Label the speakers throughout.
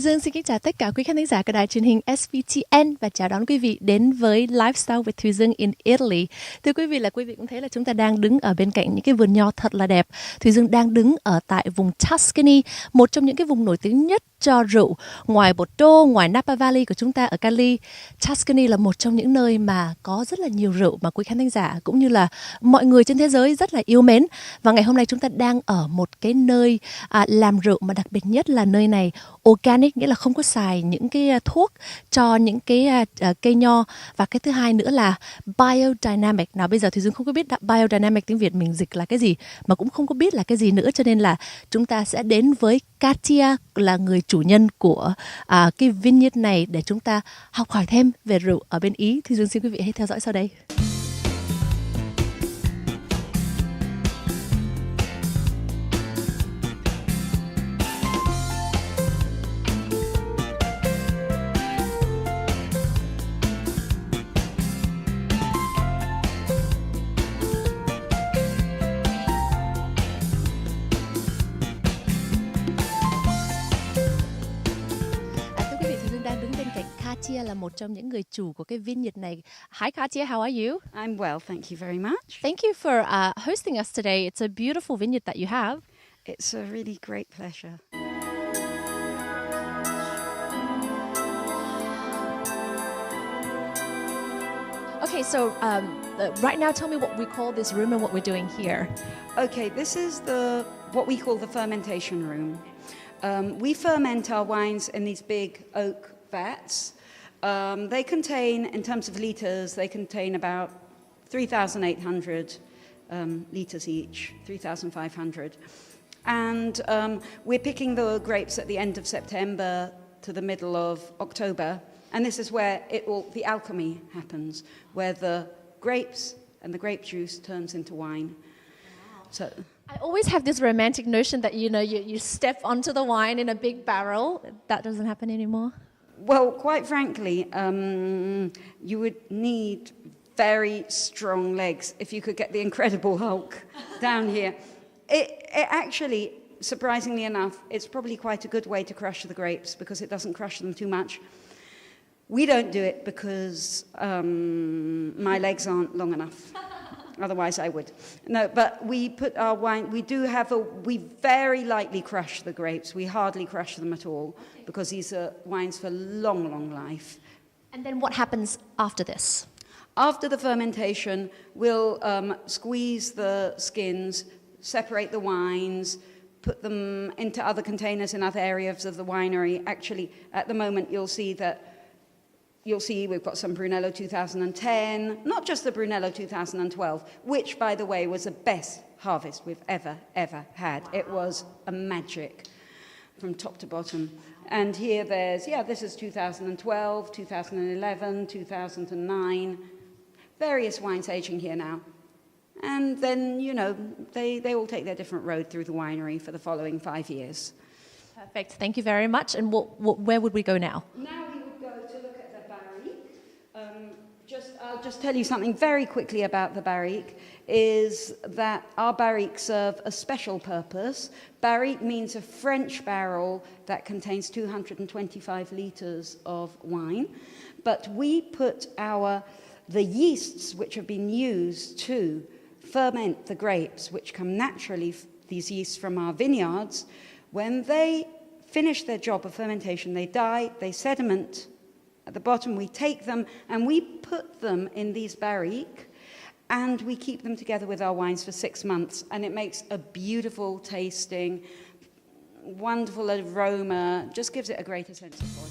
Speaker 1: Dương xin kính chào tất cả quý khán thính giả của đài truyền hình SVTN và chào đón quý vị đến với Lifestyle with Thuỳ Dương in Italy. Thưa quý vị cũng thấy là chúng ta đang đứng ở bên cạnh những cái vườn nho thật là đẹp. Thuỳ Dương đang đứng ở tại vùng Tuscany, một trong những cái vùng nổi tiếng nhất cho rượu. Ngoài Bordeaux, ngoài Napa Valley của chúng ta ở Cali, Tuscany là một trong những nơi mà có rất là nhiều rượu mà quý khán thính giả cũng như là mọi người trên thế giới rất là yêu mến. Và ngày hôm nay chúng ta đang ở một cái nơi làm rượu mà đặc biệt nhất là nơi này organic, nghĩa là không có xài những cái thuốc cho những cái cây nho, và cái thứ hai nữa là biodynamic. Nào bây giờ thì Dương không có biết biodynamic tiếng Việt mình dịch là cái gì, mà cũng không có biết là cái gì nữa, cho nên là chúng ta sẽ đến với Katia, là người chủ nhân của cái vineyard này, để chúng ta học hỏi thêm về rượu ở bên Ý. Thì Dương xin quý vị hãy theo dõi sau đây. Katia là một trong những người chủ của cái vineyard này. Hi Katia, how are you?
Speaker 2: I'm well, thank you very much.
Speaker 1: Thank you for hosting us today. It's a beautiful vineyard that you have.
Speaker 2: It's a really great pleasure.
Speaker 1: Okay, so right now tell me what we call this room and what we're doing here.
Speaker 2: Okay, this is what we call the fermentation room. We ferment our wines in these big oak vats. They contain, in terms of litres, they contain about 3,800 litres each, 3,500. And we're picking the grapes at the end of September to the middle of October. And this is where the alchemy happens, where the grapes and the grape juice turns into wine. Wow. So
Speaker 1: I always have this romantic notion that, you step onto the wine in a big barrel. That doesn't happen anymore.
Speaker 2: Well, quite frankly, you would need very strong legs if you could get the Incredible Hulk down here. It actually, surprisingly enough, it's probably quite a good way to crush the grapes because it doesn't crush them too much. We don't do it because my legs aren't long enough. Otherwise I would. No, but we put our wine, we very lightly crush the grapes. We hardly crush them at all because these are wines for long, long life.
Speaker 1: And then what happens after this?
Speaker 2: After the fermentation, we'll squeeze the skins, separate the wines, put them into other containers in other areas of the winery. Actually, at the moment, you'll see we've got some Brunello 2010, not just the Brunello 2012, which, by the way, was the best harvest we've ever had. Wow. It was a magic from top to bottom. And here this is 2012, 2011, 2009, various wines aging here now. And then, they all take their different road through the winery for the following 5 years.
Speaker 1: Perfect. Thank you very much. And where would we go now?
Speaker 2: Now we would go to look at the barrique. I'll just tell you something very quickly about the barrique, is that our barriques serve a special purpose. Barrique means a French barrel that contains 225 litres of wine. But we put the yeasts which have been used to ferment the grapes, which come naturally, these yeasts from our vineyards, when they finish their job of fermentation, they die, they sediment. At the bottom, we take them and we put them in these barriques and we keep them together with our wines for 6 months. And it makes a beautiful tasting, wonderful aroma, just gives it a greater sense of body.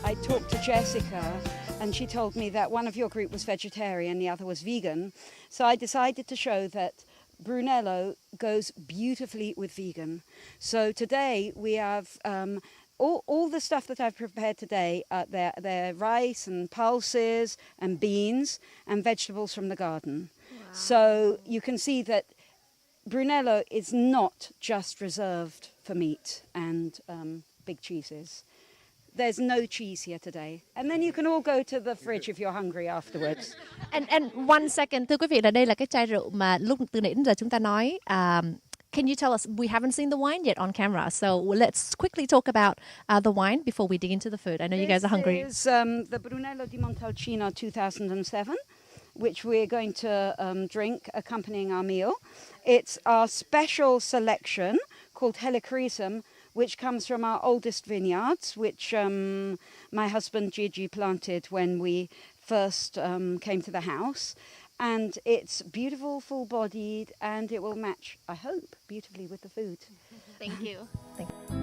Speaker 2: I talked to Jessica and she told me that one of your group was vegetarian, the other was vegan. So I decided to show that Brunello goes beautifully with vegan. So today we have all the stuff that I've prepared today, they're rice and pulses and beans and vegetables from the garden. Wow. So you can see that Brunello is not just reserved for meat and big cheeses. There's no cheese here today. And then you can all go to the fridge if you're hungry afterwards.
Speaker 1: And one second, thưa quý vị, là đây là cái chai rượu mà lúc từ nãy đến giờ chúng ta nói. Can you tell us, we haven't seen the wine yet on camera, so let's quickly talk about the wine before we dig into the food. I know you guys are hungry.
Speaker 2: This is the Brunello di Montalcino 2007, which we're going to drink accompanying our meal. It's our special selection called Helichrysum, which comes from our oldest vineyards, which my husband Gigi planted when we first came to the house. And it's beautiful, full-bodied, and it will match, I hope, beautifully with the food.
Speaker 1: Thank you. Thank you.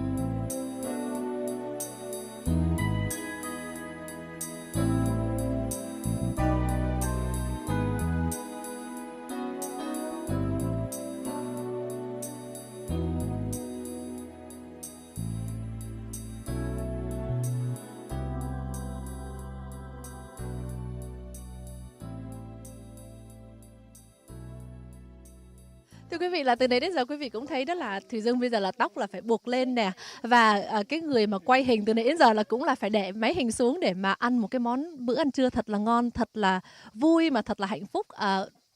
Speaker 1: Thưa quý vị, là từ nãy đến giờ quý vị cũng thấy đó là Thùy Dương bây giờ là tóc là phải buộc lên nè, và cái người mà quay hình từ nãy đến giờ là cũng là phải để máy hình xuống để mà ăn một cái bữa ăn trưa thật là ngon, thật là vui mà thật là hạnh phúc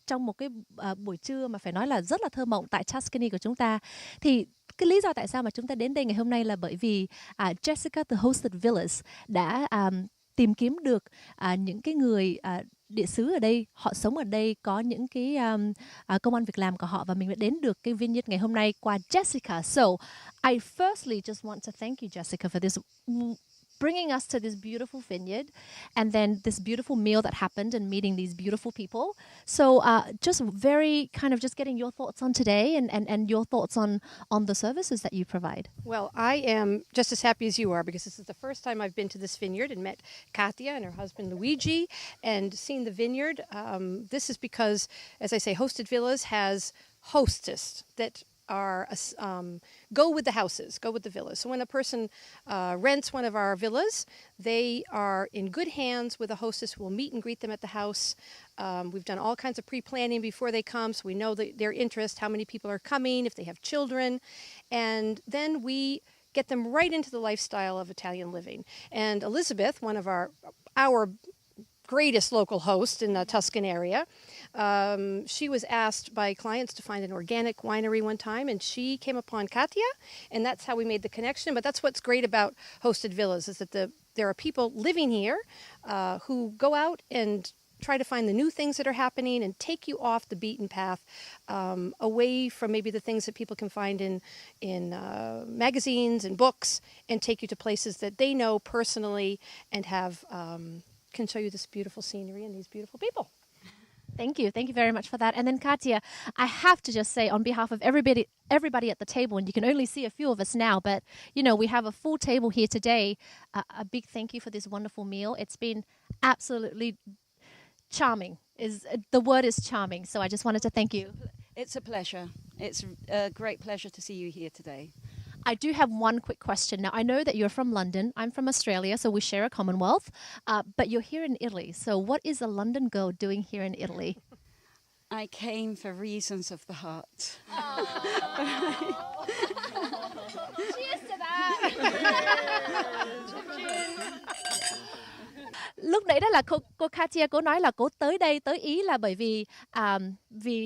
Speaker 1: trong một cái buổi trưa mà phải nói là rất là thơ mộng tại Tuscany của chúng ta. Thì cái lý do tại sao mà chúng ta đến đây ngày hôm nay là bởi vì Jessica từ Hosted Villas đã tìm kiếm được những cái người địa xứ ở đây, họ sống ở đây, có những cái công ăn việc làm của họ, và mình đã đến được cái vineyard ngày hôm nay qua Jessica. So I firstly just want to thank you, Jessica, for this bringing us to this beautiful vineyard, and then this beautiful meal that happened, and meeting these beautiful people. So just very kind of just getting your thoughts on today, and your thoughts on the services that you provide.
Speaker 3: Well, I am just as happy as you are, because this is the first time I've been to this vineyard and met Katia and her husband Luigi and seen the vineyard. This is because, as I say, Hosted Villas has hostess that are go with the houses, go with the villas. So when a person rents one of our villas, they are in good hands with a hostess who will meet and greet them at the house. We've done all kinds of pre-planning before they come, so we know their interest, how many people are coming, if they have children, and then we get them right into the lifestyle of Italian living. And Elizabeth, one of our greatest local host in the Tuscan area, she was asked by clients to find an organic winery one time, and she came upon Katia, and that's how we made the connection. But that's what's great about Hosted Villas, is that there are people living here who go out and try to find the new things that are happening and take you off the beaten path, away from maybe the things that people can find in magazines and books, and take you to places that they know personally and have can show you this beautiful scenery and these beautiful people.
Speaker 1: Thank you very much for that. And then Katia, I have to just say on behalf of everybody at the table, and you can only see a few of us now, but you know, we have a full table here today. A big thank you for this wonderful meal. It's been absolutely charming. The word is charming. So I just wanted to thank you.
Speaker 2: It's a pleasure. It's a great pleasure to see you here today.
Speaker 1: I do have one quick question. Now, I know that you're from London. I'm from Australia, so we share a commonwealth. But you're here in Italy. So what is a London girl doing here in Italy?
Speaker 2: I came for reasons of the heart.
Speaker 1: Cheers to that! Lúc nãy đó là cô Katia, cô nói là cô tới Ý là bởi vì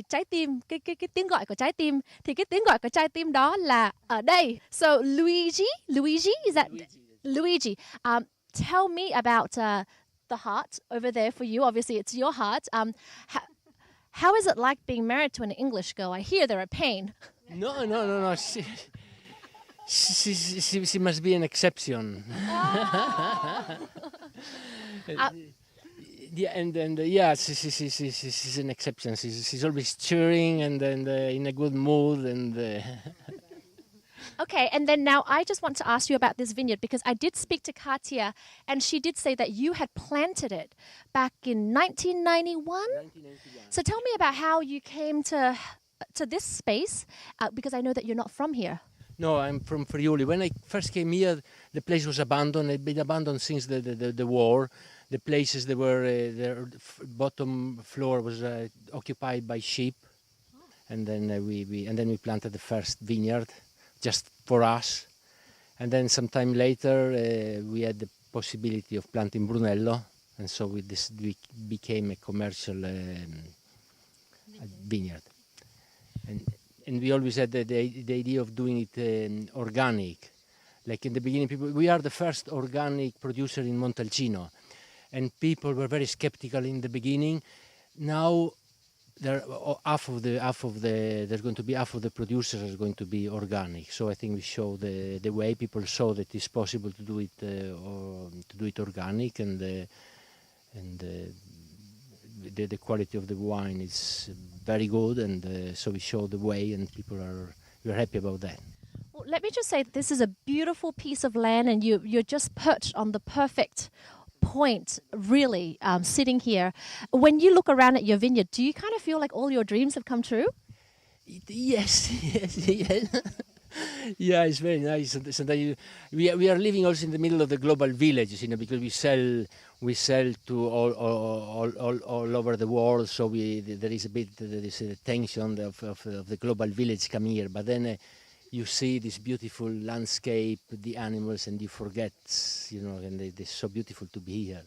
Speaker 1: trái tim, cái tiếng gọi của trái tim, thì cái tiếng gọi của trái tim đó là ở đây. So Luigi, is that Luigi? Tell me about the heart over there for you. Obviously, it's your heart. How is it like being married to an English girl? I hear they're a pain.
Speaker 4: No. She must be an exception. Yeah, she's an exception. She's always cheering and in a good mood and.
Speaker 1: Okay, and then now I just want to ask you about this vineyard, because I did speak to Katia, and she did say that you had planted it back in 1991.
Speaker 4: 1991.
Speaker 1: So tell me about how you came to this space, because I know that you're not from here.
Speaker 4: No, I'm from Friuli. When I first came here, The place was abandoned. It had been abandoned since the war. The places that were the bottom floor was occupied by sheep, and then we planted the first vineyard just for us. And then some time later we had the possibility of planting Brunello, and so we became a commercial vineyard. And we always had the idea of doing it organic. Like in the beginning, we are the first organic producer in Montalcino, and people were very skeptical in the beginning. Now, there's going to be half of the producers are going to be organic. So I think we show the way people saw that it's possible to do it organic, and the quality of the wine is very good, and so we show the way, and we're happy about that.
Speaker 1: Well, let me just say that this is a beautiful piece of land, and you're just perched on the perfect point, really, sitting here. When you look around at your vineyard, do you kind of feel like all your dreams have come true?
Speaker 4: Yes. Yeah, it's very nice. Sometimes we are living also in the middle of the global villages, because we sell to all over the world. So there is a tension of the global village coming here, but then. You see this beautiful landscape, the animals, and you forget, and it's so beautiful to be here.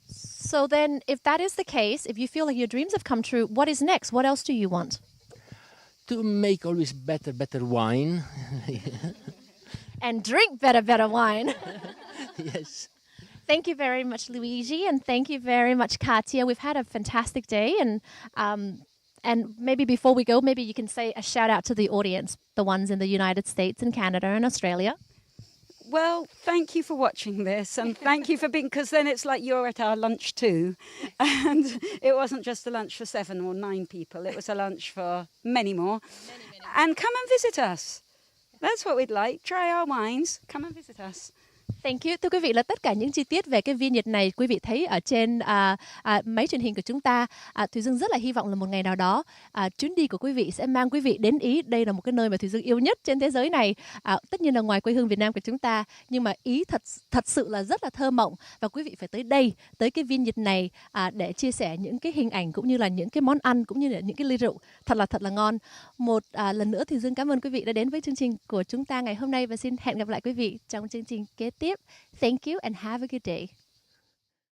Speaker 1: So then, if that is the case, if you feel like your dreams have come true, what is next? What else do you want?
Speaker 4: To make always better wine.
Speaker 1: And drink better wine.
Speaker 4: Yes.
Speaker 1: Thank you very much, Luigi, and thank you very much, Katia. We've had a fantastic day, and maybe before we go, maybe you can say a shout out to the audience, the ones in the United States and Canada and Australia.
Speaker 2: Well, thank you for watching this, and thank you for being, because then it's like you're at our lunch too. And it wasn't just a lunch for 7 or 9 people, it was a lunch for many more. Many. And come and visit us. That's what we'd like. Try our wines. Come and visit us.
Speaker 1: Thank you. Thưa quý vị, là tất cả những chi tiết về cái vineyard này quý vị thấy ở trên máy truyền hình của chúng ta. Thùy Dương rất là hy vọng là một ngày nào đó chuyến đi của quý vị sẽ mang quý vị đến Ý. Đây là một cái nơi mà Thùy Dương yêu nhất trên thế giới này. Tất nhiên là ngoài quê hương Việt Nam của chúng ta, nhưng mà Ý thật sự là rất là thơ mộng, và quý vị phải tới đây, tới cái vineyard này để chia sẻ những cái hình ảnh cũng như là những cái món ăn cũng như là những cái ly rượu thật là ngon. Một lần nữa Thùy Dương cảm ơn quý vị đã đến với chương trình của chúng ta ngày hôm nay, và xin hẹn gặp lại quý vị trong chương trình kế tiếp. Thank you and have a good day.